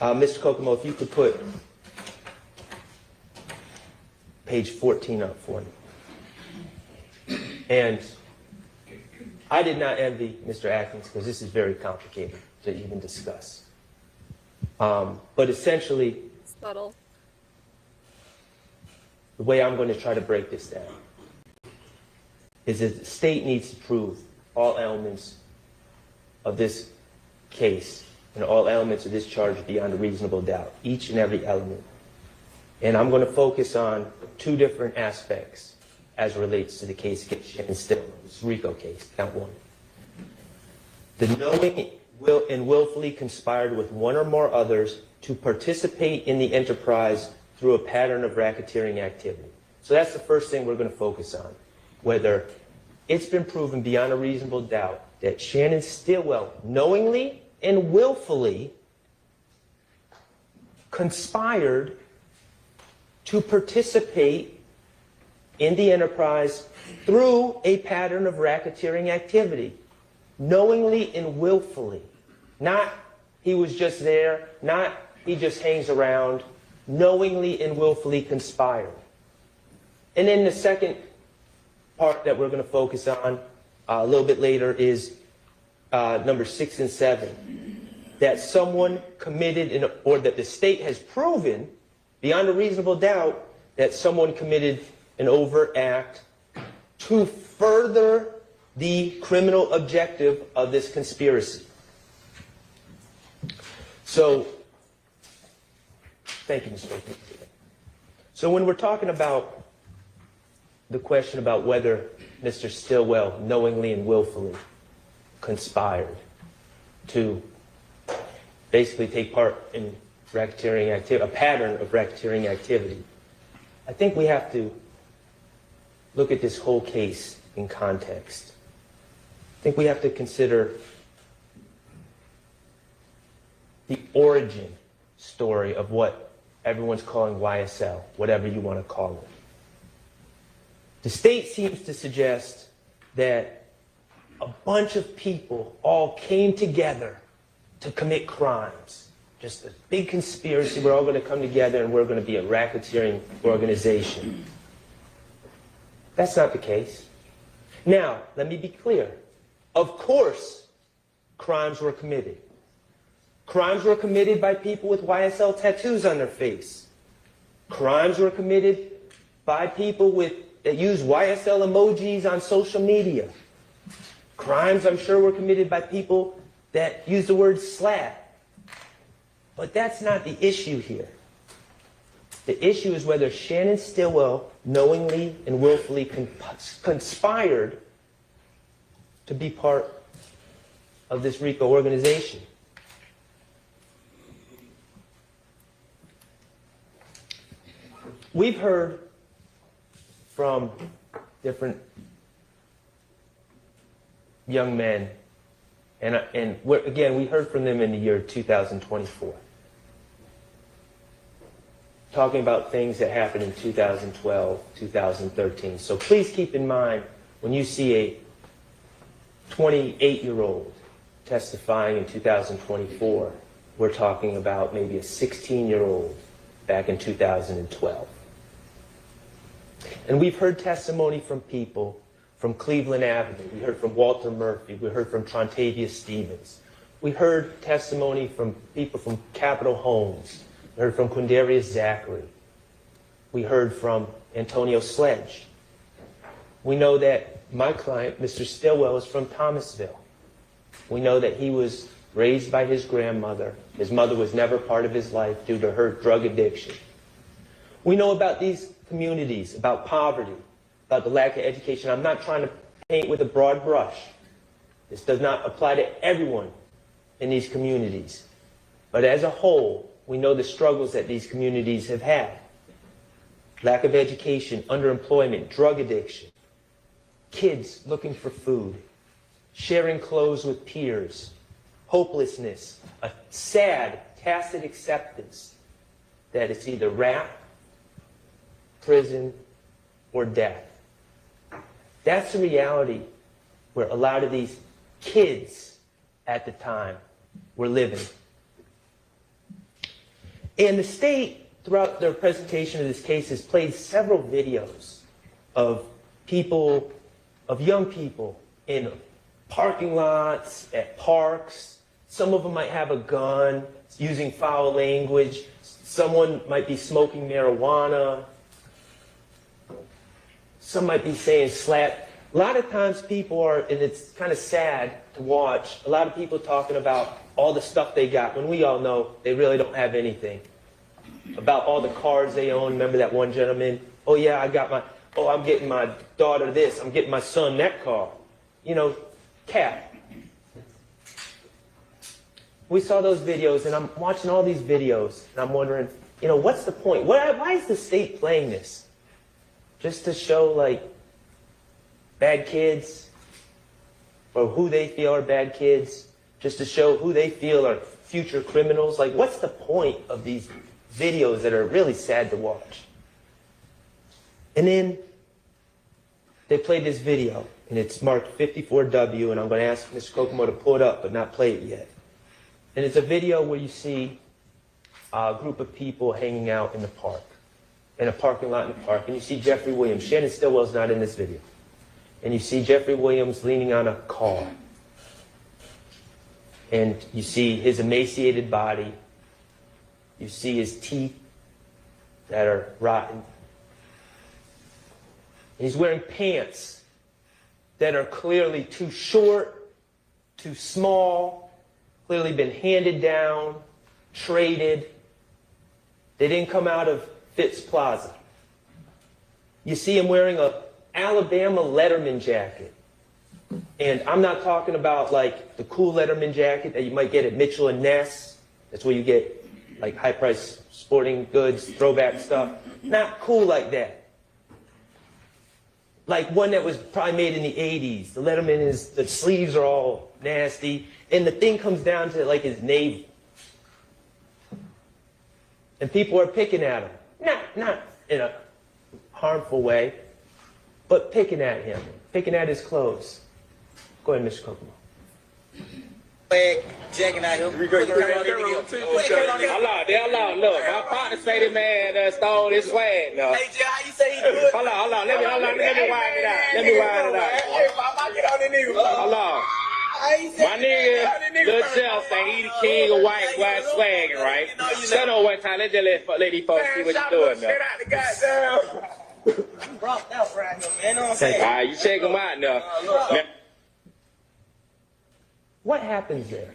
Mr. Kokomo, if you could put page 14 up for me. And I did not envy Mr. Atkins because this is very complicated to even discuss. But essentially, subtle. The way I'm going to try to break this down is that the state needs to prove all elements of this case and all elements of this charge beyond a reasonable doubt, each and every element. And I'm going to focus on two different aspects as it relates to the case against Shannon Stillwell, this RICO case, count one. The knowing and willfully conspired with one or more others to participate in the enterprise through a pattern of racketeering activity. So that's the first thing we're going to focus on, whether it's been proven beyond a reasonable doubt that Shannon Stillwell knowingly and willfully conspired to participate in the enterprise through a pattern of racketeering activity, knowingly and willfully. Not he was just there, not he just hangs around, knowingly and willfully conspired. And then the second part that we're going to focus on a little bit later is number 6 and 7, that someone committed, or that the state has proven beyond a reasonable doubt that someone committed an overt act to further the criminal objective of this conspiracy. So, thank you, Mr. Baker. So when we're talking about the question about whether Mr. Stillwell knowingly and willfully conspired to basically take part in racketeering activity, a pattern of racketeering activity, I think we have to look at this whole case in context. I think we have to consider the origin story of what everyone's calling YSL, whatever you want to call it. The state seems to suggest that a bunch of people all came together to commit crimes. Just a big conspiracy. We're all going to come together and we're going to be a racketeering organization. That's not the case. Now, let me be clear. Of course, crimes were committed. Crimes were committed by people with YSL tattoos on their face. Crimes were committed by people that use YSL emojis on social media. Crimes, I'm sure, were committed by people that use the word slap. But that's not the issue here. The issue is whether Shannon Stillwell knowingly and willfully conspired to be part of this RICO organization. We've heard from different young men, and again, we heard from them in the year 2024, talking about things that happened in 2012, 2013. So please keep in mind, when you see a 28-year-old testifying in 2024, we're talking about maybe a 16-year-old back in 2012. And we've heard testimony from people from Cleveland Avenue. We heard from Walter Murphy. We heard from Trontavia Stevens. We heard testimony from people from Capitol Homes. We heard from Quindarius Zachary. We heard from Antonio Sledge. We know that my client, Mr. Stillwell, is from Thomasville. We know that he was raised by his grandmother. His mother was never part of his life due to her drug addiction. We know about these communities, about poverty, about the lack of education. I'm not trying to paint with a broad brush. This does not apply to everyone in these communities. But as a whole, we know the struggles that these communities have had. Lack of education, underemployment, drug addiction, kids looking for food, sharing clothes with peers, hopelessness, a sad, tacit acceptance that it's either rap, prison, or death. That's the reality where a lot of these kids at the time were living. And the state, throughout their presentation of this case, has played several videos of people, of young people in parking lots, at parks. Some of them might have a gun, using foul language. Someone might be smoking marijuana. Some might be saying slap. A lot of times people are, and it's kind of sad to watch, a lot of people talking about all the stuff they got, when we all know they really don't have anything. About all the cars they own. Remember that one gentleman? Oh yeah, I'm getting my daughter this, I'm getting my son that car. You know, cap. We saw those videos, and I'm watching all these videos, and I'm wondering, you know, what's the point? Why is the state playing this? Just to show, like, bad kids, or who they feel are bad kids, just to show who they feel are future criminals? Like, what's the point of these videos that are really sad to watch? And then they played this video, and it's marked 54W, and I'm going to ask Mr. Kokomo to pull it up, but not play it yet. And it's a video where you see a group of people hanging out in the park, in a parking lot in the park, and you see Jeffrey Williams. Shannon Stillwell's not in this video. And you see Jeffrey Williams leaning on a car. And you see his emaciated body. You see his teeth that are rotten. He's wearing pants that are clearly too short, too small, clearly been handed down, traded. They didn't come out of Fitz Plaza. You see him wearing a Alabama Letterman jacket. And I'm not talking about like the cool Letterman jacket that you might get at Mitchell and Ness. That's where you get like high-priced sporting goods, throwback stuff. Not cool like that. Like one that was probably made in the 80s. The Letterman the sleeves are all nasty, and the thing comes down to like his navel. And people are picking at him. Not in a harmful way, but picking at him, picking at his clothes. Go ahead, Mr. Kokomo. Checking out here. Hold on, look. My partner say the man stole his swag. No. Hey, Jay, how you say he do it? Hold on. Let me wind it out. Hold on. My nigga, Lil Chell say he the king of white swagging, right? Shut up one time. Let's just let these folks see what you're doing now. Brought out right here, man. You know what I'm saying? All right, you check him out now. What happens there?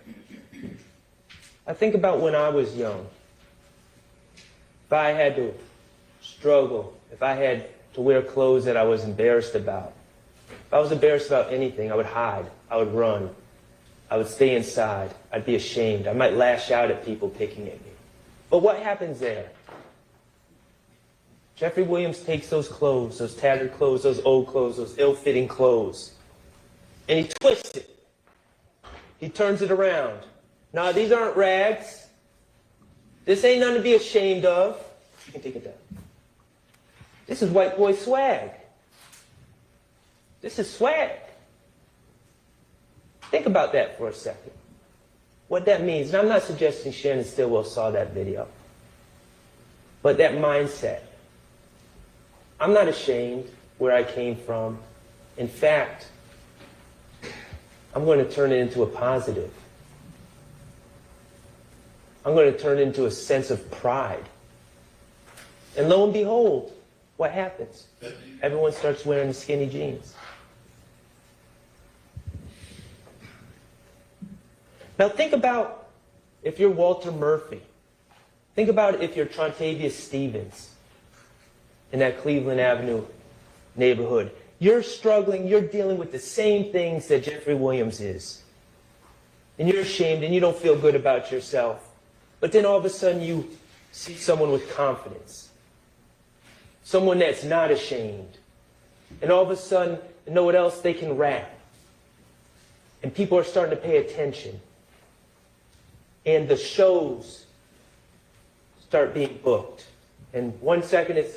I think about when I was young. If I had to struggle, if I had to wear clothes that I was embarrassed about, if I was embarrassed about anything, I would hide, I would run, I would stay inside, I'd be ashamed, I might lash out at people picking at me. But what happens there? Jeffrey Williams takes those clothes, those tattered clothes, those old clothes, those ill-fitting clothes, and he twists it. He turns it around. Now, these aren't rags. This ain't nothing to be ashamed of. You can take it down. This is white boy swag. This is swag. Think about that for a second. What that means. And I'm not suggesting Shannon Stillwell saw that video. But that mindset. I'm not ashamed where I came from. In fact, I'm going to turn it into a positive. I'm going to turn it into a sense of pride. And lo and behold, what happens? Everyone starts wearing the skinny jeans. Now think about if you're Walter Murphy. Think about if you're Trontavious Stevens in that Cleveland Avenue neighborhood. You're struggling, you're dealing with the same things that Jeffrey Williams is. And you're ashamed and you don't feel good about yourself. But then all of a sudden you see someone with confidence. Someone that's not ashamed. And all of a sudden, you know what else? They can rap. And people are starting to pay attention. And the shows start being booked. And 1 second it's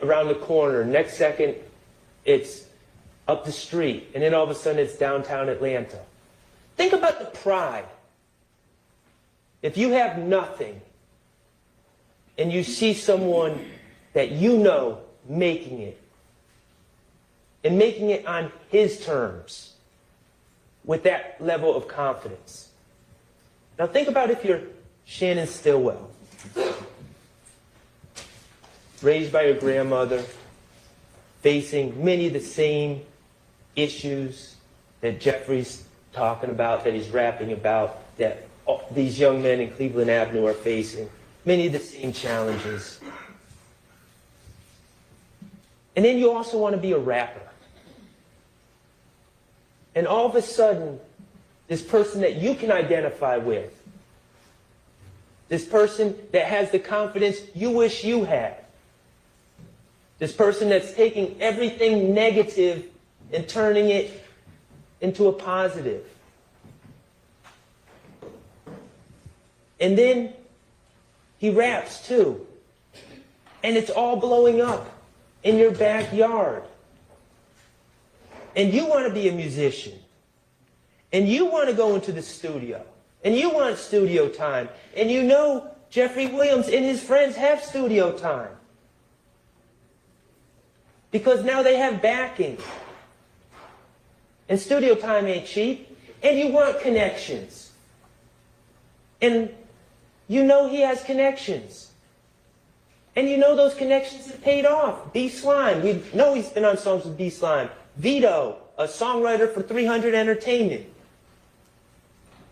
around the corner, next second it's up the street, and then all of a sudden it's downtown Atlanta. Think about the pride. If you have nothing, and you see someone that you know making it, and making it on his terms, with that level of confidence. Now think about if you're Shannon Stillwell, raised by your grandmother, facing many of the same issues that Jeffrey's talking about, that he's rapping about, that these young men in Cleveland Avenue are facing, many of the same challenges. And then you also want to be a rapper. And all of a sudden, this person that you can identify with, this person that has the confidence you wish you had, this person that's taking everything negative and turning it into a positive. And then he raps too. And it's all blowing up in your backyard. And you want to be a musician. And you want to go into the studio. And you want studio time. And you know Jeffrey Williams and his friends have studio time. Because now they have backing. And studio time ain't cheap. And you want connections. And you know he has connections. And you know those connections have paid off. B Slime, we know he's been on songs with B Slime. Vito, a songwriter for 300 Entertainment.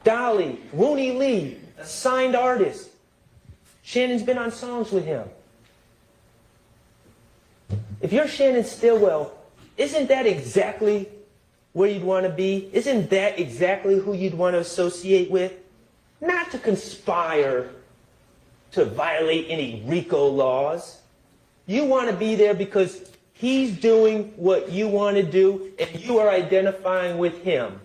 Dolly, Rooney Lee, a signed artist. Shannon's been on songs with him. If you're Shannon Stillwell, isn't that exactly where you'd want to be? Isn't that exactly who you'd want to associate with? Not to conspire to violate any RICO laws. You want to be there because he's doing what you want to do and you are identifying with him.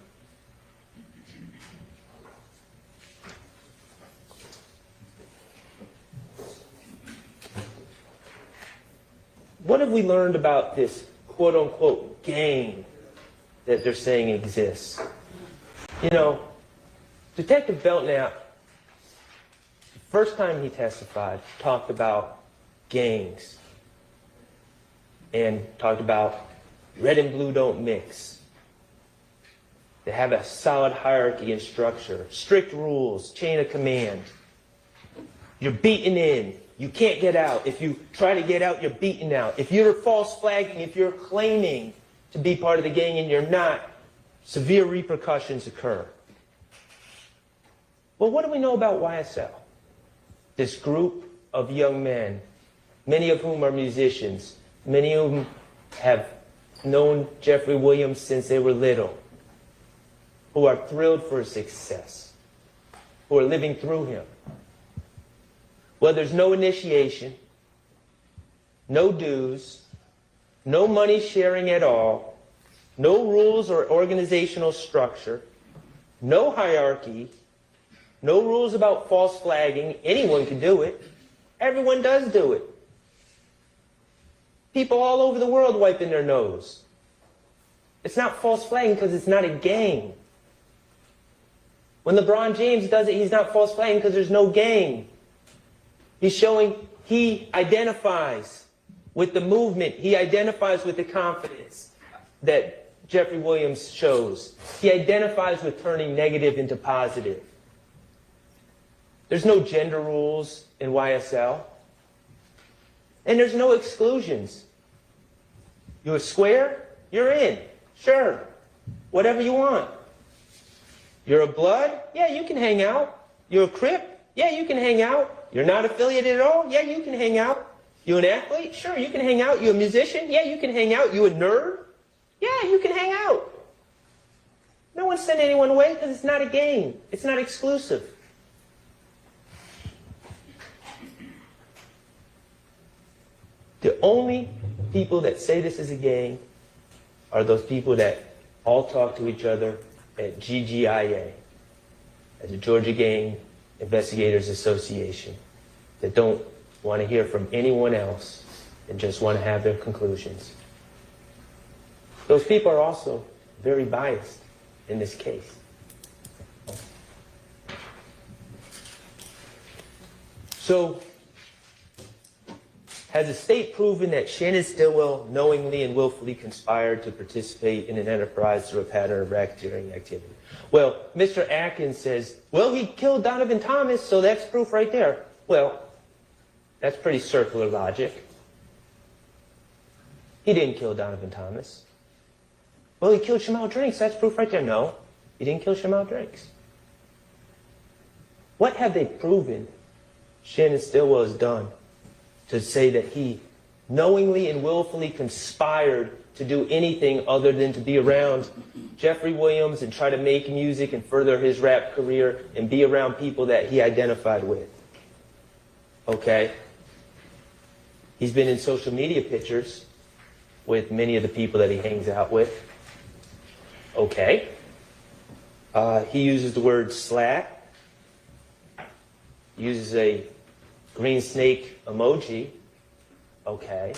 What have we learned about this quote-unquote gang that they're saying exists? You know, Detective Belknap, the first time he testified, talked about gangs and talked about red and blue don't mix. They have a solid hierarchy and structure, strict rules, chain of command. You're beaten in. You can't get out. If you try to get out, you're beaten out. If you're false flagging, if you're claiming to be part of the gang and you're not, severe repercussions occur. Well, what do we know about YSL? This group of young men, many of whom are musicians, many of whom have known Jeffrey Williams since they were little, who are thrilled for his success, who are living through him. Well, there's no initiation, no dues, no money sharing at all, no rules or organizational structure, no hierarchy, no rules about false flagging. Anyone can do it. Everyone does do it. People all over the world wiping their nose. It's not false flagging because it's not a gang. When LeBron James does it, he's not false flagging because there's no gang. He's showing he identifies with the movement. He identifies with the confidence that Jeffrey Williams shows. He identifies with turning negative into positive. There's no gender rules in YSL. And there's no exclusions. You're a square, you're in. Sure. Whatever you want. You're a blood? Yeah, you can hang out. You're a Crip? Yeah, you can hang out. You're not affiliated at all? Yeah, you can hang out. You an athlete? Sure, you can hang out. You a musician? Yeah, you can hang out. You a nerd? Yeah, you can hang out. No one's sending anyone away because it's not a game. It's not exclusive. The only people that say this is a gang are those people that all talk to each other at GGIA, as the Georgia Gang Investigators Association, that don't want to hear from anyone else and just want to have their conclusions. Those people are also very biased in this case. So Has the state proven that Shannon Stillwell knowingly and willfully conspired to participate in an enterprise through a pattern of racketeering activity? Well, Mr. Atkins says, well, he killed Donovan Thomas, so that's proof right there. Well, that's pretty circular logic. He didn't kill Donovan Thomas. Well, he killed Shamal Drinks, that's proof right there. No, he didn't kill Shamal Drinks. What have they proven Shannon Stillwell has done to say that he knowingly and willfully conspired to do anything other than to be around Jeffrey Williams and try to make music and further his rap career and be around people that he identified with? Okay? He's been in social media pictures with many of the people that he hangs out with. Okay? He uses the word slack. He uses a green snake emoji. Okay.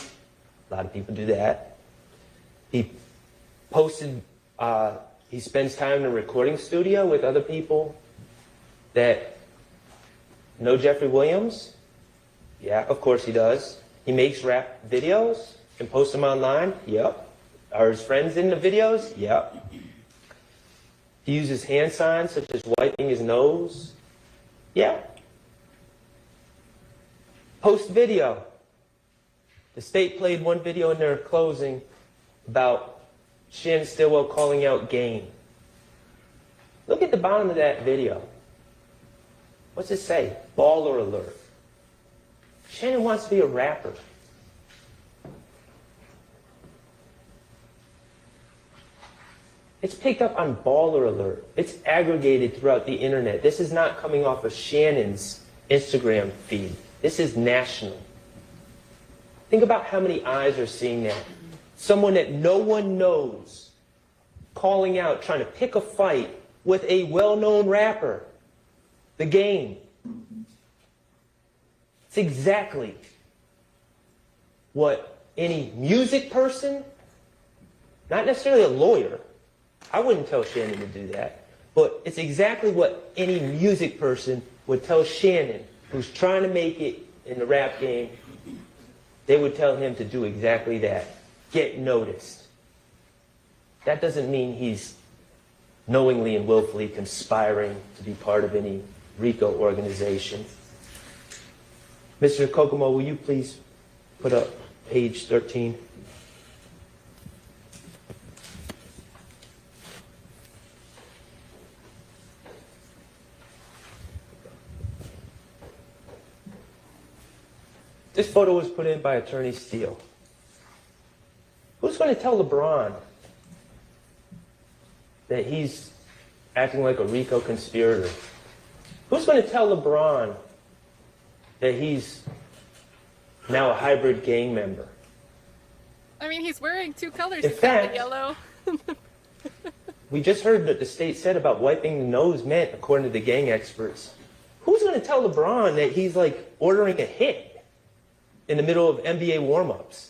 A lot of people do that. He posted, he spends time in a recording studio with other people that know Jeffrey Williams. Yeah, of course he does. He makes rap videos and posts them online. Yep. Are his friends in the videos? Yep. He uses hand signs such as wiping his nose. Yeah. Post video. The state played one video in their closing about Shannon Stillwell calling out Game. Look at the bottom of that video. What's it say? Baller alert. Shannon wants to be a rapper. It's picked up on Baller Alert. It's aggregated throughout the internet. This is not coming off of Shannon's Instagram feed. This is national. Think about how many eyes are seeing that. Someone that no one knows calling out, trying to pick a fight with a well-known rapper. The Game. It's exactly what any music person, not necessarily a lawyer, I wouldn't tell Shannon to do that, but it's exactly what any music person would tell Shannon, who's trying to make it in the rap game. They would tell him to do exactly that. Get noticed. That doesn't mean he's knowingly and willfully conspiring to be part of any RICO organization. Mr. Kokomo, will you please put up page 13? This photo was put in by Attorney Steele. Who's going to tell LeBron that he's acting like a RICO conspirator? Who's going to tell LeBron that he's now a hybrid gang member? I mean, he's wearing two colors. In He's got fact, the yellow. We just heard that the state said about wiping the nose meant, according to the gang experts. Who's going to tell LeBron that he's like ordering a hit in the middle of NBA warm-ups?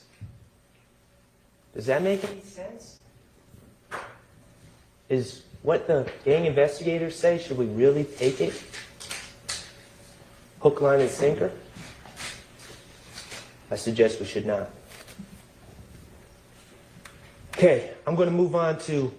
Does that make any sense? Is what the gang investigators say, should we really take it? Hook, line, and sinker? I suggest we should not. Okay, I'm going to move on to